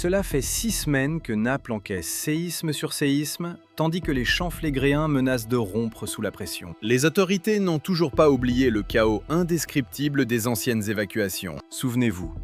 Cela fait 6 semaines que Naples encaisse séisme sur séisme, tandis que les champs flégréens menacent de rompre sous la pression. Les autorités n'ont toujours pas oublié le chaos indescriptible des anciennes évacuations. Souvenez-vous,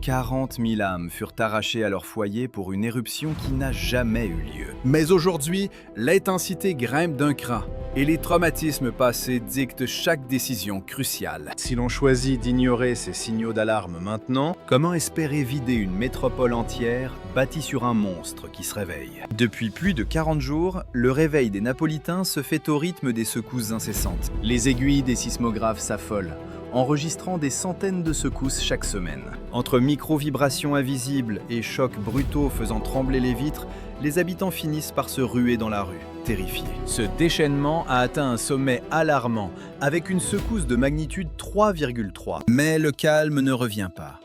40 000 âmes furent arrachées à leur foyer pour une éruption qui n'a jamais eu lieu. Mais aujourd'hui, l'intensité grimpe d'un cran et les traumatismes passés dictent chaque décision cruciale. Si l'on choisit d'ignorer ces signaux d'alarme maintenant, comment espérer vider une métropole entière bâtie sur un monstre qui se réveille? Depuis plus de 40 jours, le réveil des Napolitains se fait au rythme des secousses incessantes. Les aiguilles des sismographes s'affolent, enregistrant des centaines de secousses chaque semaine. Entre micro-vibrations invisibles et chocs brutaux faisant trembler les vitres, les habitants finissent par se ruer dans la rue, terrifiés. Ce déchaînement a atteint un sommet alarmant, avec une secousse de magnitude 3,3. Mais le calme ne revient pas.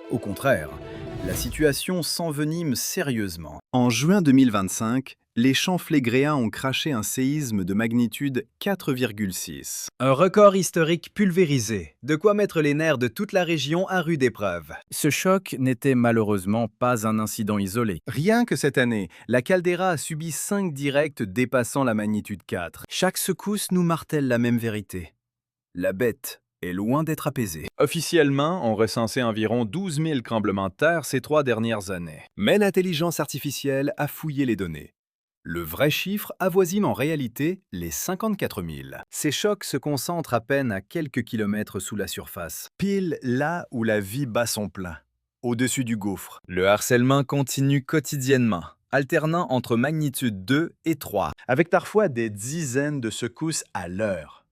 Au contraire, la situation s'envenime sérieusement. En juin 2025, les champs flégréens ont craché un séisme de magnitude 4,6. Un record historique pulvérisé, de quoi mettre les nerfs de toute la région à rude épreuve. Ce choc n'était malheureusement pas un incident isolé. Rien que cette année, la caldeira a subi 5 directs dépassant la magnitude 4. Chaque secousse nous martèle la même vérité. La bête est loin d'être apaisée. Officiellement, on recensait environ 12 000 tremblements de terre ces 3 dernières années. Mais l'intelligence artificielle a fouillé les données. Le vrai chiffre avoisine en réalité les 54 000. Ces chocs se concentrent à peine à quelques kilomètres sous la surface, pile là où la vie bat son plein, au-dessus du gouffre. Le harcèlement continue quotidiennement, alternant entre magnitude 2 et 3, avec parfois des dizaines de secousses à l'heure.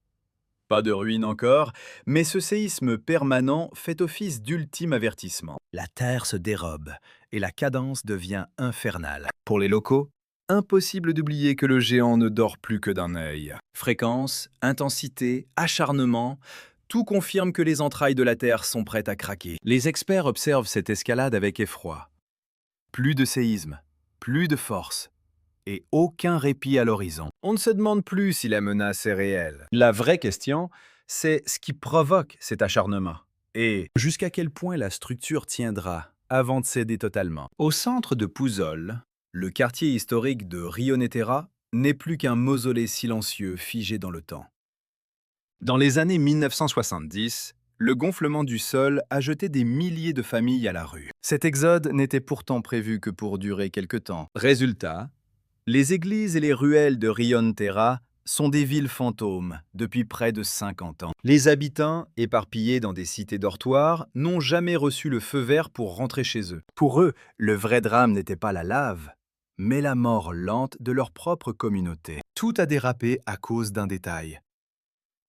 Pas de ruine encore, mais ce séisme permanent fait office d'ultime avertissement. La terre se dérobe et la cadence devient infernale. Pour les locaux, impossible d'oublier que le géant ne dort plus que d'un œil. Fréquence, intensité, acharnement, tout confirme que les entrailles de la Terre sont prêtes à craquer. Les experts observent cette escalade avec effroi. Plus de séisme, plus de force, et aucun répit à l'horizon. On ne se demande plus si la menace est réelle. La vraie question, c'est ce qui provoque cet acharnement. Et jusqu'à quel point la structure tiendra avant de céder totalement. Au centre de Pouzzoles, le quartier historique de Rionetera n'est plus qu'un mausolée silencieux figé dans le temps. Dans les années 1970, le gonflement du sol a jeté des milliers de familles à la rue. Cet exode n'était pourtant prévu que pour durer quelque temps. Résultat, les églises et les ruelles de Rionetera sont des villes fantômes depuis près de 50 ans. Les habitants, éparpillés dans des cités dortoirs, n'ont jamais reçu le feu vert pour rentrer chez eux. Pour eux, le vrai drame n'était pas la lave, mais la mort lente de leur propre communauté. Tout a dérapé à cause d'un détail.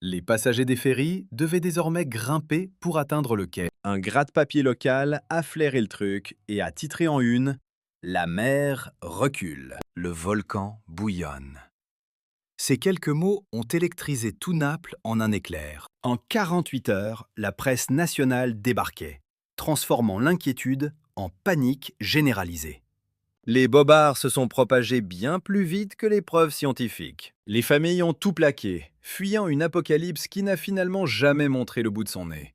Les passagers des ferries devaient désormais grimper pour atteindre le quai. Un gratte-papier local a flairé le truc et a titré en une « La mer recule, le volcan bouillonne ». Ces quelques mots ont électrisé tout Naples en un éclair. En 48 heures, la presse nationale débarquait, transformant l'inquiétude en panique généralisée. Les bobards se sont propagés bien plus vite que les preuves scientifiques. Les familles ont tout plaqué, fuyant une apocalypse qui n'a finalement jamais montré le bout de son nez.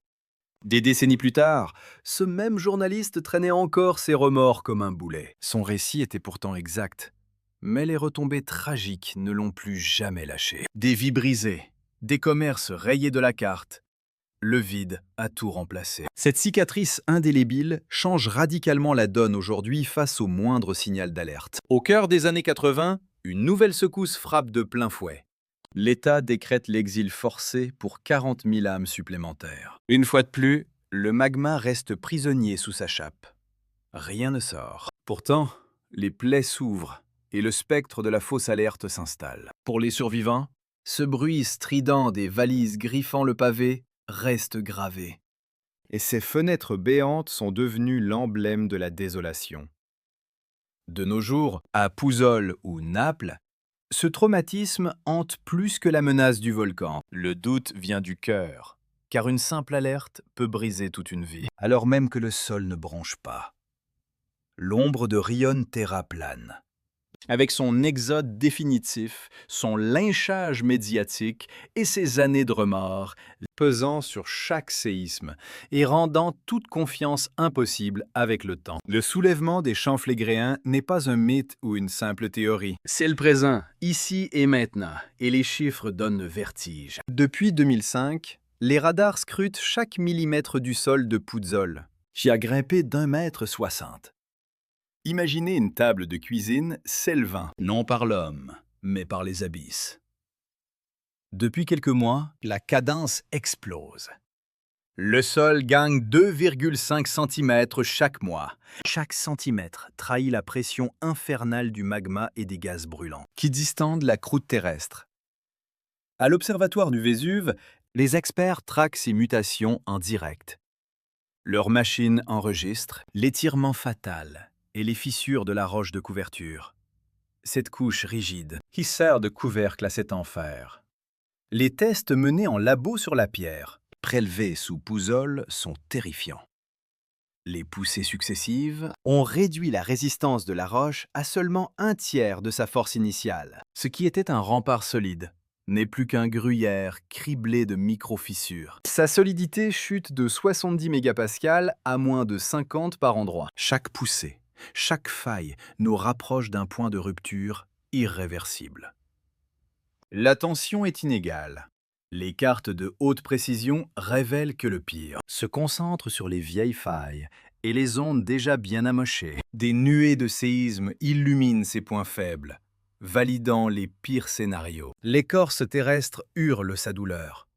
Des décennies plus tard, ce même journaliste traînait encore ses remords comme un boulet. Son récit était pourtant exact, mais les retombées tragiques ne l'ont plus jamais lâché. Des vies brisées, des commerces rayés de la carte, le vide a tout remplacé. Cette cicatrice indélébile change radicalement la donne aujourd'hui face au moindre signal d'alerte. Au cœur des années 80, une nouvelle secousse frappe de plein fouet. L'État décrète l'exil forcé pour 40 000 âmes supplémentaires. Une fois de plus, le magma reste prisonnier sous sa chape. Rien ne sort. Pourtant, les plaies s'ouvrent et le spectre de la fausse alerte s'installe. Pour les survivants, ce bruit strident des valises griffant le pavé reste gravé. Et ces fenêtres béantes sont devenues l'emblème de la désolation. De nos jours, à Pouzzoles ou Naples, ce traumatisme hante plus que la menace du volcan. Le doute vient du cœur, car une simple alerte peut briser toute une vie, alors même que le sol ne bronche pas. L'ombre de Rionetera plane. Avec son exode définitif, son lynchage médiatique et ses années de remords, pesant sur chaque séisme et rendant toute confiance impossible avec le temps. Le soulèvement des Champflégréens n'est pas un mythe ou une simple théorie. C'est le présent, ici et maintenant, et les chiffres donnent le vertige. Depuis 2005, les radars scrutent chaque millimètre du sol de Puzzol, qui a grimpé d'1,60 m. Imaginez une table de cuisine s'élevant, non par l'homme, mais par les abysses. Depuis quelques mois, la cadence explose. Le sol gagne 2,5 cm chaque mois. Chaque centimètre trahit la pression infernale du magma et des gaz brûlants, qui distendent la croûte terrestre. À l'observatoire du Vésuve, les experts traquent ces mutations en direct. Leurs machines enregistrent l'étirement fatal et les fissures de la roche de couverture. Cette couche rigide, qui sert de couvercle à cet enfer. Les tests menés en labo sur la pierre, prélevée sous Puzzol, sont terrifiants. Les poussées successives ont réduit la résistance de la roche à seulement 1/3 de sa force initiale. Ce qui était un rempart solide n'est plus qu'un gruyère criblé de micro-fissures. Sa solidité chute de 70 mégapascales à moins de 50 par endroit. Chaque poussée, chaque faille nous rapproche d'un point de rupture irréversible. La tension est inégale. Les cartes de haute précision révèlent que le pire se concentre sur les vieilles failles et les zones déjà bien amochées. Des nuées de séismes illuminent ces points faibles, validant les pires scénarios. L'écorce terrestre hurle sa douleur.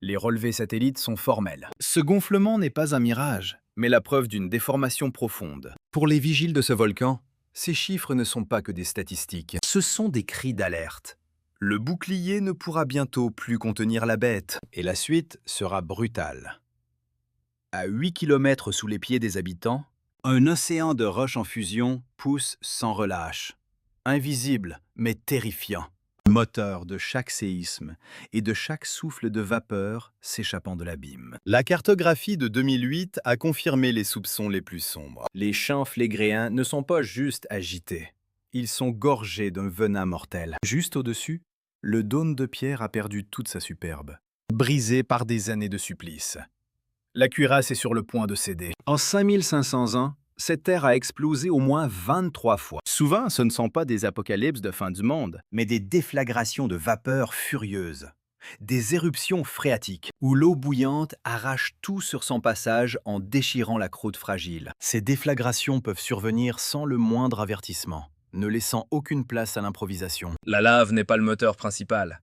Les relevés satellites sont formels. Ce gonflement n'est pas un mirage, mais la preuve d'une déformation profonde. Pour les vigiles de ce volcan, ces chiffres ne sont pas que des statistiques. Ce sont des cris d'alerte. Le bouclier ne pourra bientôt plus contenir la bête, et la suite sera brutale. À 8 km sous les pieds des habitants, un océan de roches en fusion pousse sans relâche. Invisible, mais terrifiant. Moteur de chaque séisme et de chaque souffle de vapeur s'échappant de l'abîme. La cartographie de 2008 a confirmé les soupçons les plus sombres. Les Champflégréens ne sont pas juste agités. Ils sont gorgés d'un venin mortel. Juste au-dessus, le dôme de pierre a perdu toute sa superbe, brisé par des années de supplice. La cuirasse est sur le point de céder. En 5500 ans, cette terre a explosé au moins 23 fois. Souvent, ce ne sont pas des apocalypses de fin du monde, mais des déflagrations de vapeur furieuses, des éruptions phréatiques, où l'eau bouillante arrache tout sur son passage en déchirant la croûte fragile. Ces déflagrations peuvent survenir sans le moindre avertissement, ne laissant aucune place à l'improvisation. La lave n'est pas le moteur principal.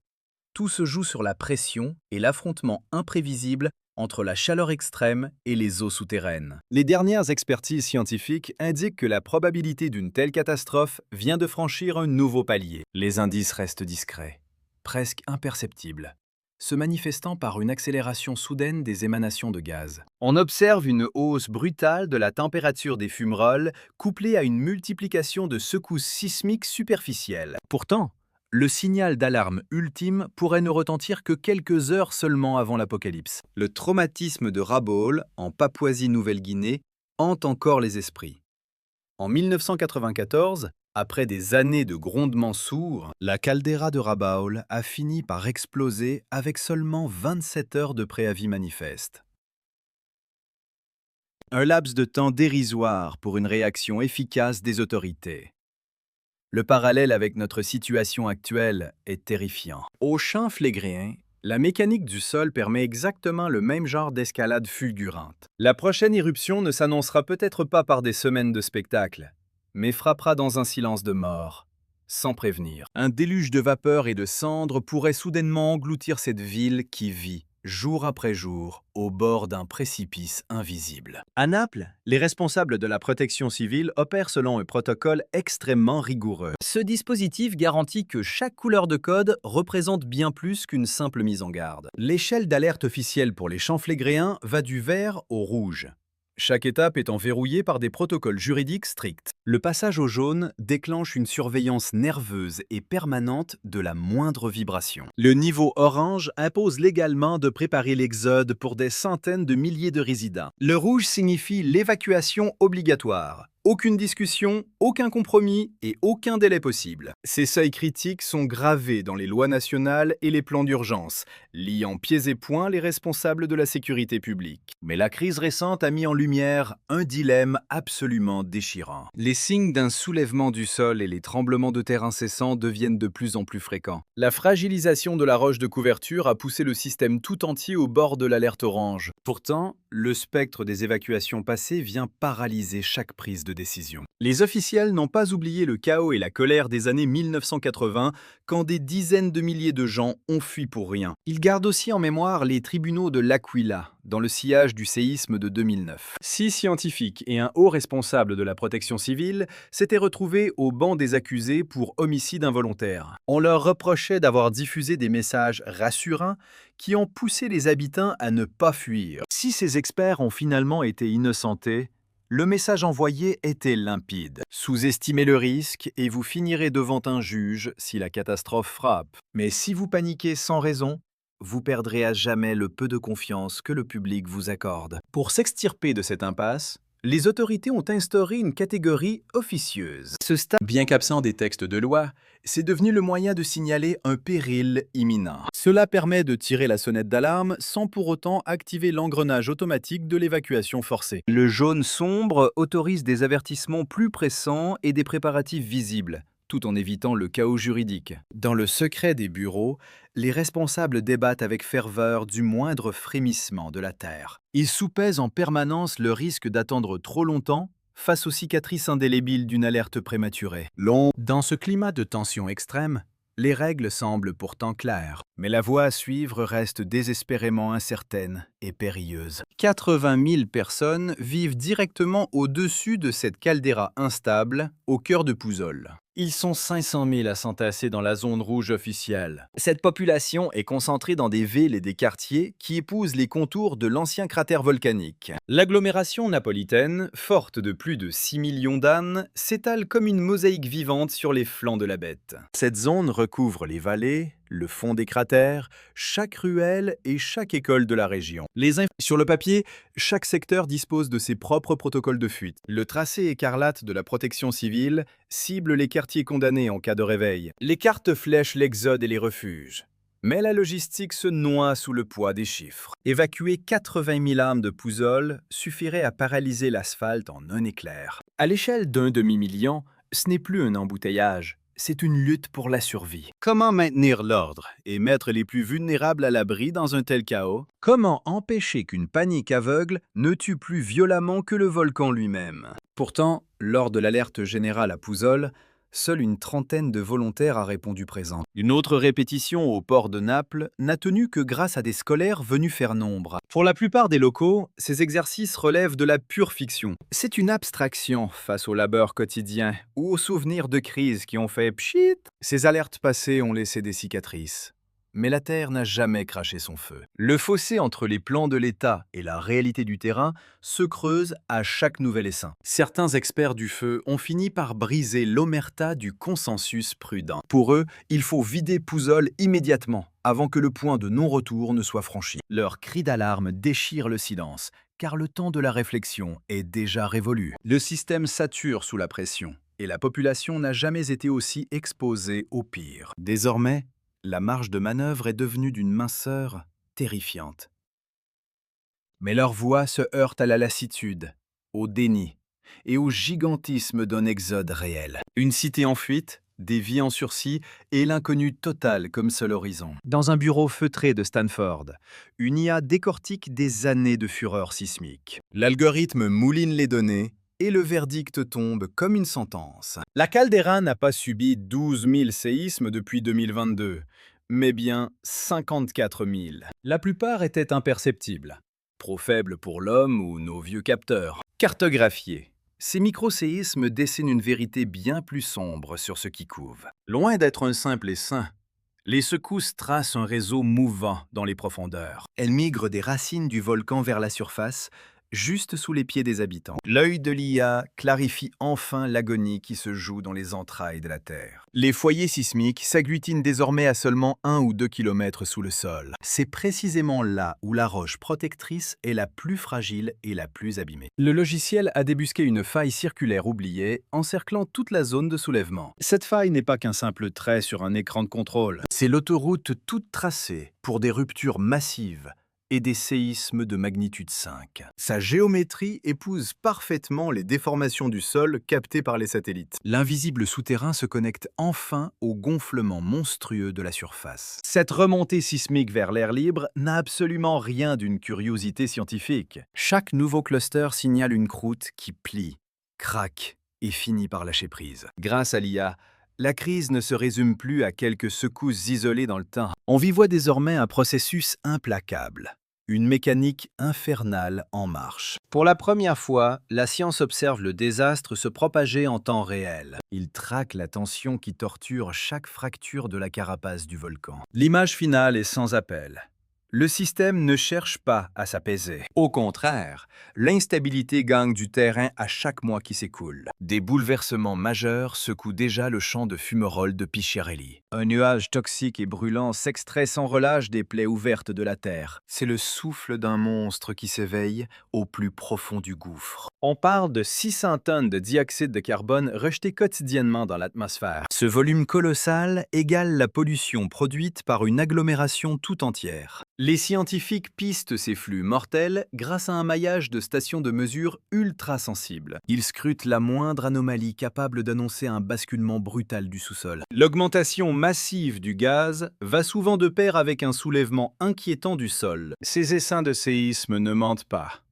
Tout se joue sur la pression et l'affrontement imprévisible entre la chaleur extrême et les eaux souterraines. Les dernières expertises scientifiques indiquent que la probabilité d'une telle catastrophe vient de franchir un nouveau palier. Les indices restent discrets, presque imperceptibles, se manifestant par une accélération soudaine des émanations de gaz. On observe une hausse brutale de la température des fumerolles, couplée à une multiplication de secousses sismiques superficielles. Pourtant, le signal d'alarme ultime pourrait ne retentir que quelques heures seulement avant l'apocalypse. Le traumatisme de Rabaul, en Papouasie-Nouvelle-Guinée, hante encore les esprits. En 1994, après des années de grondements sourds, la caldeira de Rabaul a fini par exploser avec seulement 27 heures de préavis manifeste. Un laps de temps dérisoire pour une réaction efficace des autorités. Le parallèle avec notre situation actuelle est terrifiant. Aux Champflégréens, la mécanique du sol permet exactement le même genre d'escalade fulgurante. La prochaine éruption ne s'annoncera peut-être pas par des semaines de spectacle, mais frappera dans un silence de mort, sans prévenir. Un déluge de vapeur et de cendres pourrait soudainement engloutir cette ville qui vit, jour après jour, au bord d'un précipice invisible. À Naples, les responsables de la protection civile opèrent selon un protocole extrêmement rigoureux. Ce dispositif garantit que chaque couleur de code représente bien plus qu'une simple mise en garde. L'échelle d'alerte officielle pour les Champflégréens va du vert au rouge. Chaque étape étant verrouillée par des protocoles juridiques stricts. Le passage au jaune déclenche une surveillance nerveuse et permanente de la moindre vibration. Le niveau orange impose légalement de préparer l'exode pour des centaines de milliers de résidents. Le rouge signifie l'évacuation obligatoire, Aucune discussion, aucun compromis et aucun délai possible. Ces seuils critiques sont gravés dans les lois nationales et les plans d'urgence, liant pieds et poings les responsables de la sécurité publique. Mais la crise récente a mis en lumière un dilemme absolument déchirant. Les signes d'un soulèvement du sol et les tremblements de terre incessants deviennent de plus en plus fréquents. La fragilisation de la roche de couverture a poussé le système tout entier au bord de l'alerte orange. Pourtant, le spectre des évacuations passées vient paralyser chaque prise de décision. Les officiels n'ont pas oublié le chaos et la colère des années 1980, quand des dizaines de milliers de gens ont fui pour rien. Ils gardent aussi en mémoire les tribunaux de l'Aquila, dans le sillage du séisme de 2009. 6 scientifiques et un haut responsable de la protection civile s'étaient retrouvés au banc des accusés pour homicide involontaire. On leur reprochait d'avoir diffusé des messages rassurants qui ont poussé les habitants à ne pas fuir. Si ces experts ont finalement été innocentés, le message envoyé était limpide. Sous-estimez le risque et vous finirez devant un juge si la catastrophe frappe. Mais si vous paniquez sans raison, vous perdrez à jamais le peu de confiance que le public vous accorde. Pour s'extirper de cette impasse, les autorités ont instauré une catégorie officieuse. Ce stade, bien qu'absent des textes de loi, c'est devenu le moyen de signaler un péril imminent. Cela permet de tirer la sonnette d'alarme sans pour autant activer l'engrenage automatique de l'évacuation forcée. Le jaune sombre autorise des avertissements plus pressants et des préparatifs visibles, tout en évitant le chaos juridique. Dans le secret des bureaux, les responsables débattent avec ferveur du moindre frémissement de la Terre. Ils soupèsent en permanence le risque d'attendre trop longtemps face aux cicatrices indélébiles d'une alerte prématurée. Dans ce climat de tension extrême, les règles semblent pourtant claires, mais la voie à suivre reste désespérément incertaine et périlleuse. 80 000 personnes vivent directement au-dessus de cette caldeira instable, au cœur de Pouzzoles. Ils sont 500 000 à s'entasser dans la zone rouge officielle. Cette population est concentrée dans des villes et des quartiers qui épousent les contours de l'ancien cratère volcanique. L'agglomération napolitaine, forte de plus de 6 millions d'ânes, s'étale comme une mosaïque vivante sur les flancs de la bête. Cette zone recouvre les vallées, le fond des cratères, chaque ruelle et chaque école de la région. Sur le papier, chaque secteur dispose de ses propres protocoles de fuite. Le tracé écarlate de la protection civile cible les quartiers condamnés en cas de réveil. Les cartes flèchent l'exode et les refuges. Mais la logistique se noie sous le poids des chiffres. Évacuer 80 000 âmes de Pouzzoles suffirait à paralyser l'asphalte en un éclair. À l'échelle d'un demi-million, ce n'est plus un embouteillage. C'est une lutte pour la survie. Comment maintenir l'ordre et mettre les plus vulnérables à l'abri dans un tel chaos? Comment empêcher qu'une panique aveugle ne tue plus violemment que le volcan lui-même? Pourtant, lors de l'alerte générale à Pouzzoles, seule une trentaine de volontaires a répondu présent. Une autre répétition au port de Naples n'a tenu que grâce à des scolaires venus faire nombre. Pour la plupart des locaux, ces exercices relèvent de la pure fiction. C'est une abstraction face au labeur quotidien ou aux souvenirs de crise qui ont fait pchit. Ces alertes passées ont laissé des cicatrices. Mais la Terre n'a jamais craché son feu. Le fossé entre les plans de l'État et la réalité du terrain se creuse à chaque nouvel essaim. Certains experts du feu ont fini par briser l'omerta du consensus prudent. Pour eux, il faut vider Pouzzoles immédiatement, avant que le point de non-retour ne soit franchi. Leur cri d'alarme déchire le silence, car le temps de la réflexion est déjà révolu. Le système sature sous la pression, et la population n'a jamais été aussi exposée au pire. Désormais, la marge de manœuvre est devenue d'une minceur terrifiante. Mais leur voix se heurte à la lassitude, au déni et au gigantisme d'un exode réel. Une cité en fuite, des vies en sursis et l'inconnu total comme seul horizon. Dans un bureau feutré de Stanford, une IA décortique des années de fureur sismique. L'algorithme mouline les données et le verdict tombe comme une sentence. La caldeira n'a pas subi 12 000 séismes depuis 2022, mais bien 54 000. La plupart étaient imperceptibles, trop faibles pour l'homme ou nos vieux capteurs. Cartographiés, ces microséismes dessinent une vérité bien plus sombre sur ce qui couve. Loin d'être un simple essaim, les secousses tracent un réseau mouvant dans les profondeurs. Elles migrent des racines du volcan vers la surface, juste sous les pieds des habitants. L'œil de l'IA clarifie enfin l'agonie qui se joue dans les entrailles de la Terre. Les foyers sismiques s'agglutinent désormais à seulement 1 ou 2 kilomètres sous le sol. C'est précisément là où la roche protectrice est la plus fragile et la plus abîmée. Le logiciel a débusqué une faille circulaire oubliée, encerclant toute la zone de soulèvement. Cette faille n'est pas qu'un simple trait sur un écran de contrôle. C'est l'autoroute toute tracée pour des ruptures massives et des séismes de magnitude 5. Sa géométrie épouse parfaitement les déformations du sol captées par les satellites. L'invisible souterrain se connecte enfin au gonflement monstrueux de la surface. Cette remontée sismique vers l'air libre n'a absolument rien d'une curiosité scientifique. Chaque nouveau cluster signale une croûte qui plie, craque et finit par lâcher prise. Grâce à l'IA, la crise ne se résume plus à quelques secousses isolées dans le temps. On y voit désormais un processus implacable. Une mécanique infernale en marche. Pour la première fois, la science observe le désastre se propager en temps réel. Il traque la tension qui torture chaque fracture de la carapace du volcan. L'image finale est sans appel. Le système ne cherche pas à s'apaiser. Au contraire, l'instabilité gagne du terrain à chaque mois qui s'écoule. Des bouleversements majeurs secouent déjà le champ de fumerolles de Picciarelli. Un nuage toxique et brûlant s'extrait sans relâche des plaies ouvertes de la Terre. C'est le souffle d'un monstre qui s'éveille au plus profond du gouffre. On parle de 600 tonnes de dioxyde de carbone rejetées quotidiennement dans l'atmosphère. Ce volume colossal égale la pollution produite par une agglomération tout entière. Les scientifiques pistent ces flux mortels grâce à un maillage de stations de mesure ultra sensibles. Ils scrutent la moindre anomalie capable d'annoncer un basculement brutal du sous-sol. L'augmentation massive du gaz va souvent de pair avec un soulèvement inquiétant du sol. Ces essaims de séisme ne mentent pas.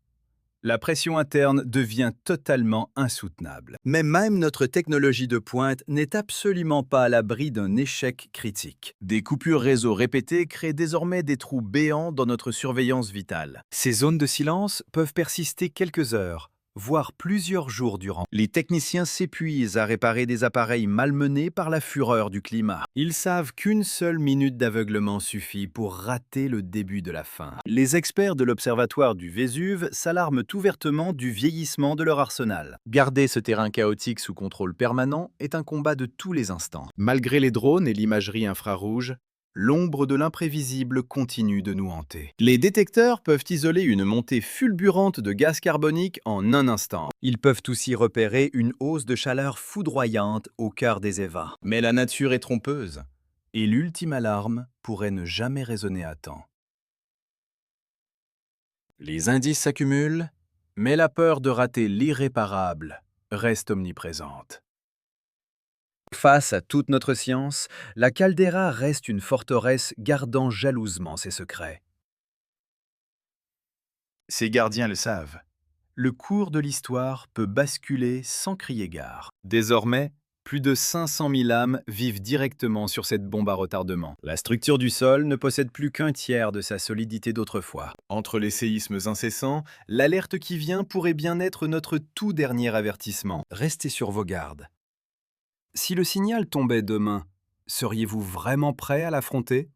La pression interne devient totalement insoutenable. Mais même notre technologie de pointe n'est absolument pas à l'abri d'un échec critique. Des coupures réseau répétées créent désormais des trous béants dans notre surveillance vitale. Ces zones de silence peuvent persister quelques heures, voire plusieurs jours durant. Les techniciens s'épuisent à réparer des appareils malmenés par la fureur du climat. Ils savent qu'une seule minute d'aveuglement suffit pour rater le début de la fin. Les experts de l'observatoire du Vésuve s'alarment ouvertement du vieillissement de leur arsenal. Garder ce terrain chaotique sous contrôle permanent est un combat de tous les instants. Malgré les drones et l'imagerie infrarouge, l'ombre de l'imprévisible continue de nous hanter. Les détecteurs peuvent isoler une montée fulgurante de gaz carbonique en un instant. Ils peuvent aussi repérer une hausse de chaleur foudroyante au cœur des évents. Mais la nature est trompeuse, et l'ultime alarme pourrait ne jamais résonner à temps. Les indices s'accumulent, mais la peur de rater l'irréparable reste omniprésente. Face à toute notre science, la caldeira reste une forteresse gardant jalousement ses secrets. Ses gardiens le savent. Le cours de l'histoire peut basculer sans crier gare. Désormais, plus de 500 000 âmes vivent directement sur cette bombe à retardement. La structure du sol ne possède plus qu'un tiers de sa solidité d'autrefois. Entre les séismes incessants, l'alerte qui vient pourrait bien être notre tout dernier avertissement. Restez sur vos gardes. Si le signal tombait demain, seriez-vous vraiment prêt à l'affronter ?